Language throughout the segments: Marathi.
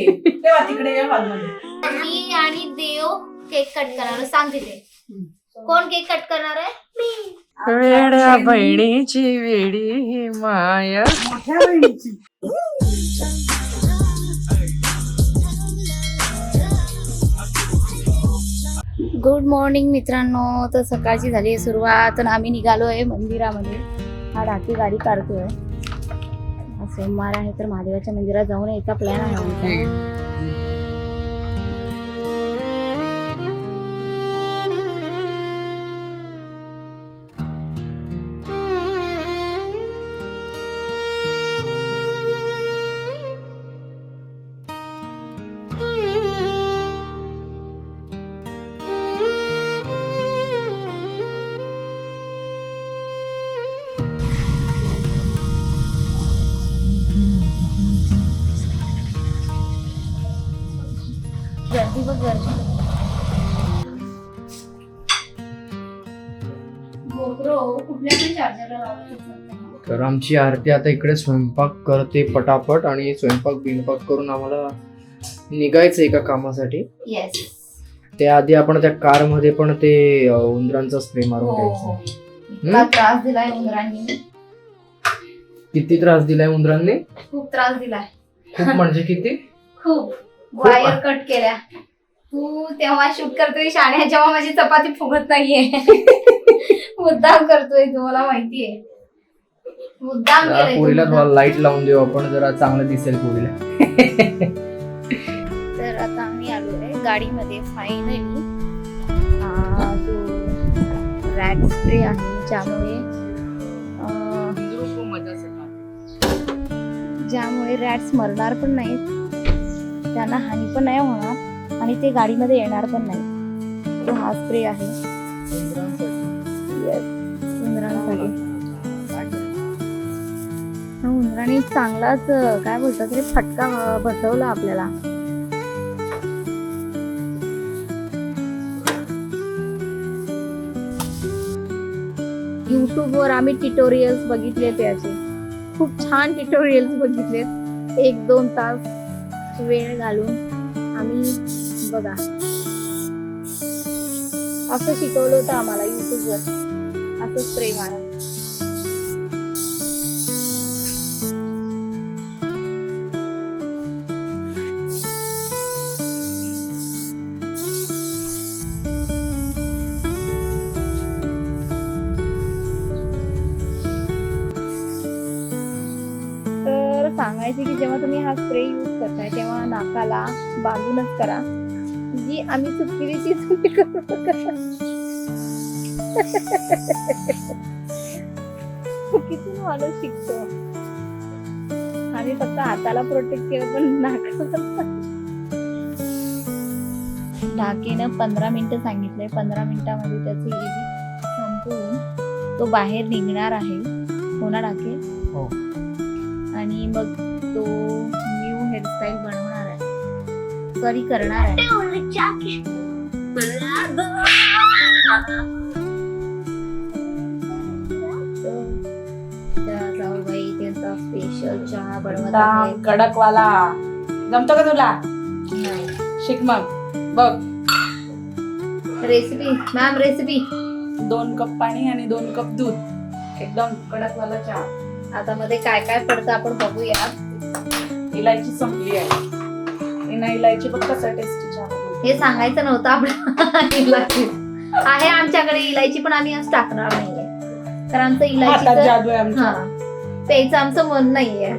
नाहीये तेव्हा तिकडे या हॉलमध्ये. मी आणि देव केक कट करणार. सांग तिथे कोण केक कट करणार आहे? वेड्या बहिणीची वेडी माया. मोठ्या बहिणीची. गुड मॉर्निंग मित्रांनो. तर सकाळची झाली आहे सुरुवात आणि आम्ही निघालो आहे मंदिरामध्ये. हा राखी गाडी काढतोय. आज सोमवार आहे तर महादेवाच्या मंदिरात जाऊन यायचा प्लॅन आहे आमचा. गर्दी बघ गर्दी. कुठल्या पण चार्जरला लावलं. तर आमची आरती आता इकडे स्वयंपाक करते पटापट आणि स्वयंपाक बिनपाक करून आम्हाला निघायचं एका कामासाठी. येस. त्याआधी आपण त्या कार मध्ये पण ते उंदरांचा स्प्रे मारून घ्यायचा. त्रास दिलाय उंदरांनी. किती त्रास दिलाय उंदरांनी? खूप त्रास दिलाय. खूप म्हणजे किती? खूप. वायर कट केल्या. तू तेव्हा शूट करतोय शाण्या जेव्हा माझी चपाती फुगत नाहीये. मुद्दाम करतोय तुम्हाला माहितीये. मुद्दाम केलंय. पुरीला लाईट लावून देऊ आपण जरा चांगलं दिसेल पुरीला. तर आता आम्ही आलोय गाडीमध्ये फायनली. जो रॅट स्प्रे आहे ज्यामुळे रॅट्स मरणार पण नाहीत, त्यांना हानी पण नाही होणार आणि ते गाडीमध्ये येणार पण नाही. तो हा स्प्रे आहे उंदरांसाठी. उंदराने चांगलाच काय बोलतात रे फटका बसवला आपल्याला. युट्यूबवर आम्ही ट्युटोरियल्स बघितले त्याचे. खूप छान ट्युटोरियल्स बघितले. 1-2 तास वेळ घालून आम्ही बघा असं शिकवलं होतं आम्हाला युट्यूबवर. असं स्प्रे मारा. सांगायचे की जेव्हा तुम्ही हा स्प्रे यूज करताय तेव्हा नाकाला बांधूनच करा. जी आम्ही चुकीली ती तुम्ही करू नका. चुकीतून माणूस शिकतो. आम्ही फक्त हाताला प्रोटेक्ट केलं पण नाकाला. ढाकेनं 15 मिनिटं सांगितलंय. 15 मिनिटामध्ये त्याचं इजी संपवून तो बाहेर निघणार आहे. हो ना ढाके? हो. आणि मग तो न्यू हेअरस्टाईल बनवणार आहे. सॉरी करणार आहे. जाऊबाई त्यांचा स्पेशल चहा बनवत आहे. कडकवाला जमतो का तुला? शिक मग बघ. Recipe ma'am recipe. 2 कप पाणी आणि 2 कप दूध. एकदम कडकवाला चहा. आता मध्ये काय काय पडतं आपण बघूया. इलायची संपली आहे. इलायची बघ कसं टेस्टी चहा. हे सांगायचं नव्हतं आपलं. इलायची आहे आमच्याकडे. इलायची पण आम्ही आज टाकणार नाहीये कारण आमचं इलायची जादू आहे आमचा. प्यायचं आमचं मन नाहीये.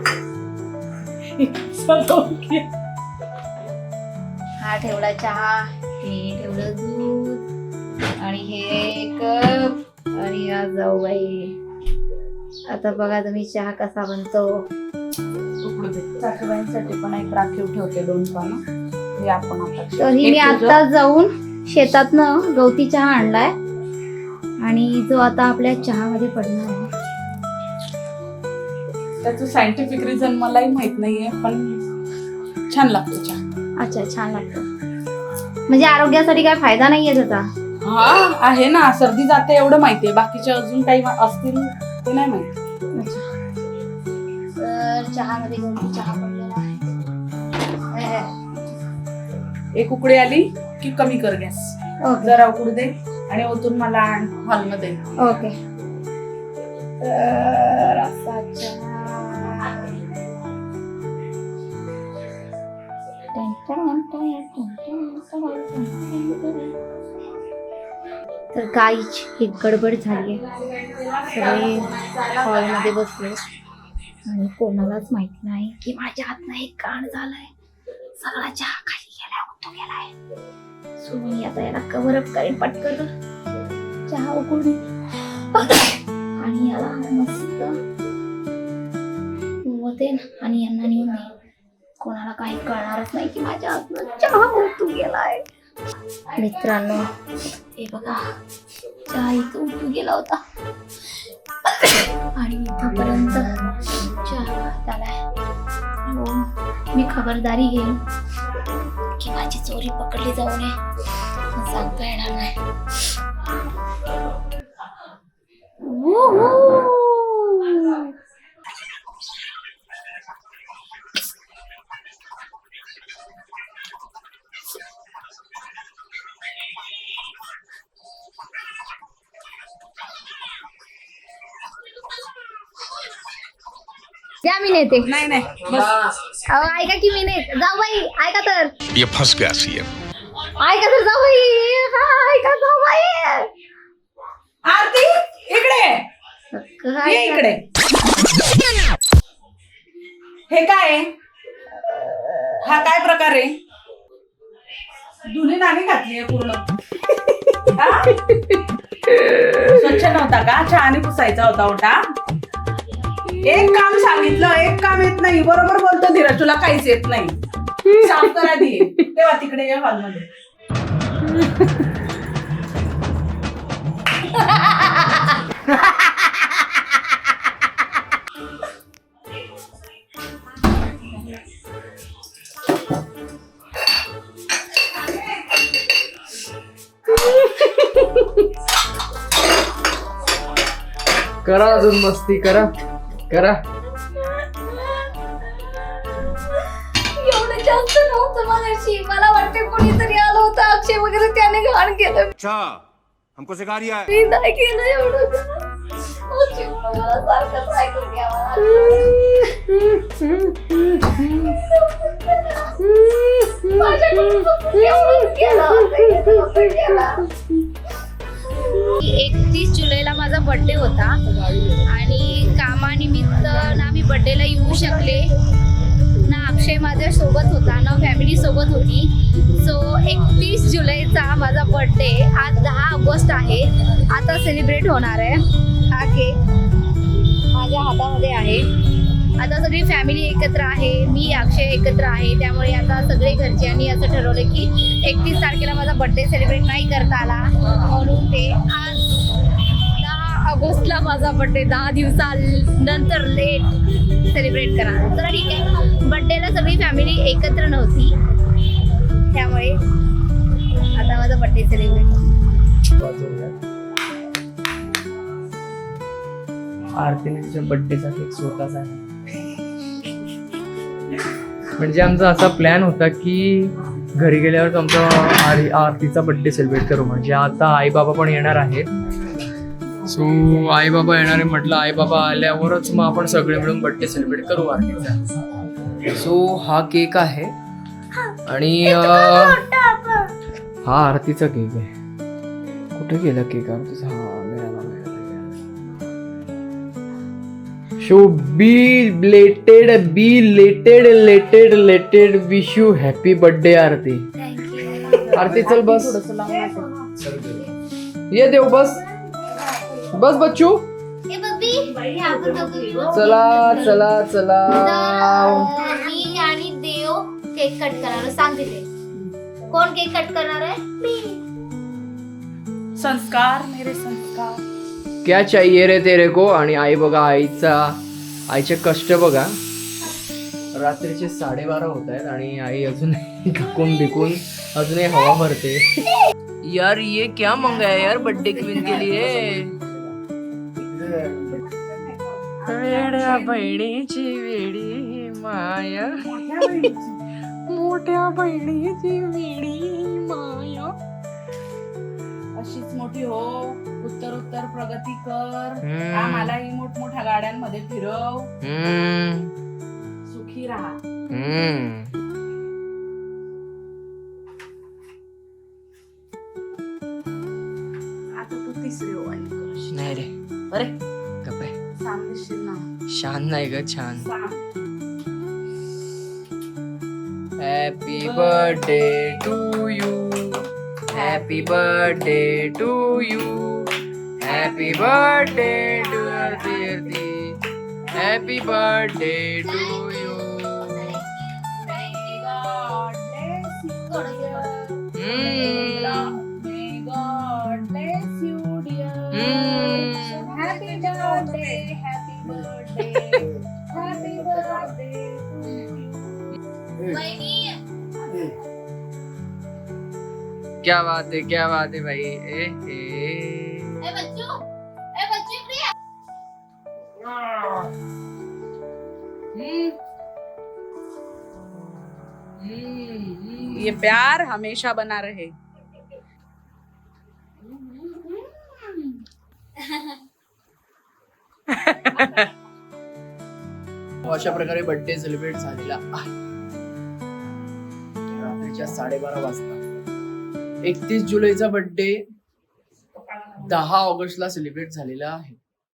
हा ठेवला चहा, हे ठेवलं दूध आणि हे कप आणि या जाऊबाई. आता बघा तुम्ही चहा कसा बनतो. सासूबाईंसाठी पण एक राखीव ठेवते 2 पानं. हे आपण आता तरी मी आता जाऊन शेतातनं गवती चहा आणलाय आणि जो आता आपल्या चहामध्ये पडणार आहे. त्याचं सायंटिफिक रिझन मलाही माहित नाहीये पण छान लागतो चहा. अच्छा छान लागतो. म्हणजे आरोग्यासाठी काय फायदा नाहीये त्याचा? हा आहे ना. सर्दी जाते एवढं माहितीये. बाकीचे अजून काही असतील ते नाही माहिती. तर चहामध्ये गवती चहा पडलेला आहे. एक उकळी आली की कमी कर गॅस, ओके जरा उकळू दे आणि ओतून मला आण हॉलमध्ये. ओके. तर असा चहा. तर गाईच एक गडबड झाली आहे. सगळे हॉलमध्ये बसले आणि कोणालाच माहित नाही की माझ्या हातनं एक कांड झालंय. सगळा चहा खाली गेलाय, उतू गेलाय. सो मी आता याला कव्हर अप करेन पटकन. चहा उकळून आणि याला मस्त वतेन आणि यांना नेऊन देईन. कोणाला काही कळणारच नाही की माझ्या हातनं चहा उतू गेलाय. मित्रांनो हे बघा, चहा इथं उतू गेला होता आणि इथपर्यंत चहा झालाय. मी खबरदारी घेईन की माझी चोरी पकडली जाऊ नये, सांगता येणार नाही. या मी नेते. नाही नाही बस. अहो ऐका की मी नेते. जाऊ बाई ऐका तर. ये फंस गया सीएम. ऐका तर जाऊ बाई. हा ऐका जाऊ बाई. आरती इकडे ये, इकडे. हे काय आहे? हा काय प्रकार आहे? धुणी नाणी घातली पूर्ण. हा? स्वच्छ नव्हता का? चहाने पुसायचा होता ओटा. एक काम सांगितलं, एक काम येत नाही. बरोबर बोलतो धीरज, तुला काहीच येत नाही. साफ करा दे तेव्हा तिकडे ये हॉलमध्ये. करा अजून मस्ती करा करा. एवढं जास्त नव्हतं मगाशी. मला वाटते कोणीतरी आलं होतं अक्षय वगैरे, त्याने घाण केलं. अच्छा हमको सिखा रिया है. मी नाही केलं एवढं. अक्षय मला सारखंच ऐकून घ्यावं. माझ्याकडून फक्त एवढंच केलं. 31 जुलैला माझा बर्थडे होता आणि कामानिमित्त ना मी बर्थडेला येऊ शकले, ना अक्षय माझ्या सोबत होता, ना फॅमिली सोबत होती. सो 31 जुलैचा माझा बर्थडे आज 10 ऑगस्ट आहे. आता सेलिब्रेट होणार आहे. हा केक माझ्या हातामध्ये आहे. आता सगळी फॅमिली एकत्र आहे, मी अक्षय एकत्र आहे. त्यामुळे आता सगळे घरच्यांनी असं ठरवलं की 31 तारखेला माझा बर्थडे सेलिब्रेट नाही करता आला, म्हणून ते आज 10 ऑगस्टला माझा बर्थडे 10 दिवसानंतर लेट सेलिब्रेट करा. तर ठीक आहे, बर्थडेला सगळी फॅमिली एकत्र नव्हती, त्यामुळे आता माझा बर्थडे सेलिब्रेट. आरतीने तिच्या बर्थडेचा केक स्वतःच आहे. म्हणजे आमचा असा प्लॅन होता की घरी गेल्यावर आमचा आरतीचा बर्थडे सेलिब्रेट करू. म्हणजे आता आई बाबा पण येणार आहेत. सो आई बाबा येणार आहे म्हटलं, आई बाबा आल्यावरच मग आपण सगळे मिळून बर्थडे सेलिब्रेट करू आरतीचा. सो हा केक आहे आणि हा आरतीचा केक आहे. कुठे गेला केक आरतीचा? हा शो लेटेड wish you happy birthday Aarti. Aarti चल बस, ये देव बस बस बच्चू, चला चला चला. मी आणि देव केक कट करणार. सांग तिथे कोण केक कट करणार आहे? संस्कार मेरे संस्कार. क्या चाहिए रे तेरे को. आणि आई बघा, आईचे कष्ट बघा. रात्रीचे 12:30 होत आहेत आणि आई अजून थकून बिकून अजूनही हवा भरते. यार ये क्या मंगाया यार बर्थडे क्वीन के लिए. वेड्या बहिणीची वेडी माया, मोठ्या बहिणीची वेडी माया. अशीच मोठी हो, उत्तर उत्तर प्रगती कर, आम्हालाही मोठमोठ्या गाड्यांमध्ये फिरव, सुखी राहा. आता तू तिसरी ओवाळणी कर. नाही रे, बरे गप्पे. सांग देशील ना? छान नाही ग, छान. सांग. Happy birthday to you, happy birthday to you, happy birthday to Kirti, happy birthday to you. May God bless you, dear. May God bless you, dear. Happy birthday, happy birthday, happy birthday to you. क्या बात है भाई. ये प्यार हमेशा बना रहे. अशा प्रकारे बर्थडे सेलिब्रेट झालेला आहे. रात्रीच्या 12:30 वाजता. 31 जुलैचा बर्थडे 10 ऑगस्टला सेलिब्रेट झालेला आहे.